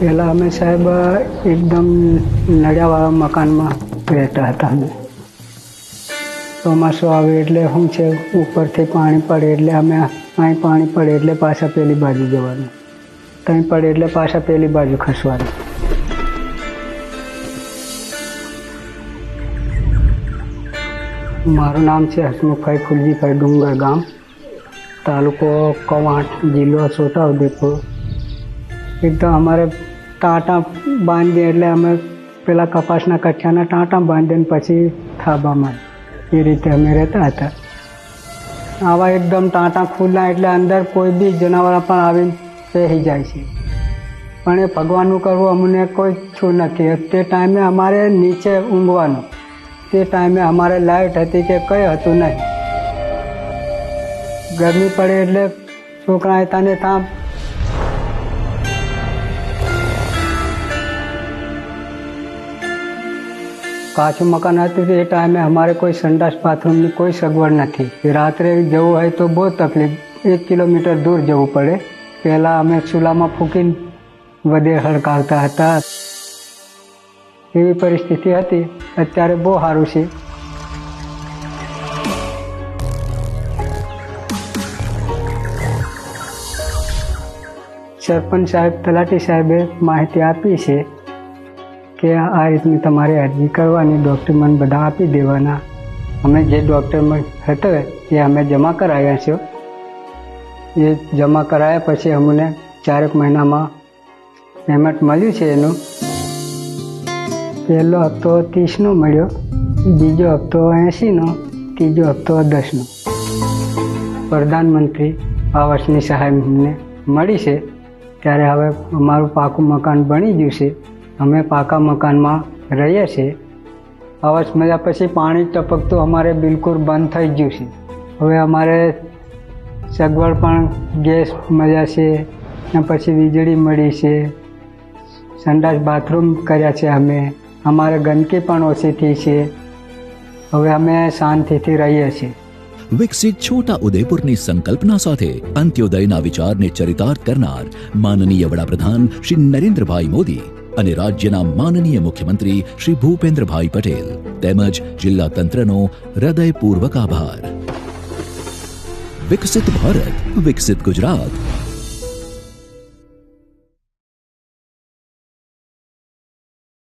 પહેલાં અમે સાહેબ એકદમ નળિયાવાળા મકાનમાં રહેતા હતા. અમે ચોમાસું આવે એટલે શું છે, ઉપરથી પાણી પડે એટલે અમે અહીં પાણી પડે એટલે પાછા પેલી બાજુ જવાનું, ત્યાં પડે એટલે પાછા પેલી બાજુ ખસવાનું. મારું નામ છે હસમુખભાઈ ફુલજીભાઈ ડુંગર ગામ, તાલુકો કવાંટ, જિલ્લો છોટાઉદેપુર. એકદમ અમારે ટાંટા બાંધીએ એટલે અમે પેલા કપાસના કઠિયાના ટાંટા બાંધીને પછી થાબામાં એ રીતે અમે રહેતા હતા. આવા એકદમ ટાંટા ખુલ્લા એટલે અંદર કોઈ બી જનાવર પણ આવીને બેસી જાય છે, પણ એ ભગવાનનું કરવું અમને કોઈ છું નથી. તે ટાઈમે અમારે નીચે ઊંઘવાનું, તે ટાઈમે અમારે લાઇટ હતી કે કંઈ હતું નહીં. ગરમી પડે એટલે છોકરા હતા ને ત્યાં કાચું મકાન હતું. એ ટાઈમે અમારે કોઈ સંડાસ બાથરૂમની કોઈ સગવડ નથી. રાત્રે જવું હોય તો બહુ તકલીફ, 1 કિલોમીટર દૂર જવું પડે. પહેલાં અમે ચૂલામાં ફૂંકીને વધે હળગાવતા હતા, એવી પરિસ્થિતિ હતી. અત્યારે બહુ સારું છે. સરપંચ સાહેબ, તલાટી સાહેબે માહિતી આપી છે કે આ રીતની તમારે અરજી કરવાની, ડોક્યુમેન્ટ બધા આપી દેવાના. અમે જે ડોક્યુમેન્ટ હતો એ અમે જમા કરાવ્યા છે. એ જમા કરાયા પછી અમને 4 મહિનામાં પેમેન્ટ મળ્યું છે. એનું પહેલો હપ્તો 30નો મળ્યો, બીજો હપ્તો 80નો, ત્રીજો હપ્તો 10નો. પ્રધાનમંત્રી આવાસની સહાય અમને મળી છે. ત્યારે હવે અમારું પાકું મકાન બની ગયું છે. અમે પાકા મકાનમાં રહીએ છીએ. આવાસ મળ્યા પછી પાણી ટપકતું અમારે બિલકુલ બંધ થઈ ગયું છે. હવે અમારે સગવડ પણ ગેસ મળ્યા છે, ને પછી વીજળી મળી છે, સંડાસ બાથરૂમ કર્યા છે. અમારે ગંદકી પણ ઓછી થઈ છે. હવે અમે શાંતિથી રહીએ છીએ. વિકસિત છોટા ઉદેપુરની સંકલ્પના સાથે અંત્યોદયના વિચારને ચરિતાર્થ કરનાર માનનીય વડાપ્રધાન શ્રી નરેન્દ્રભાઈ મોદી અને રાજ્યના માનનીય મુખ્યમંત્રી શ્રી ભૂપેન્દ્રભાઈ પટેલ તેમજ જિલ્લા તંત્રનો હૃદયપૂર્વક આભાર. વિકસિત ભારત, વિકસિત ગુજરાત.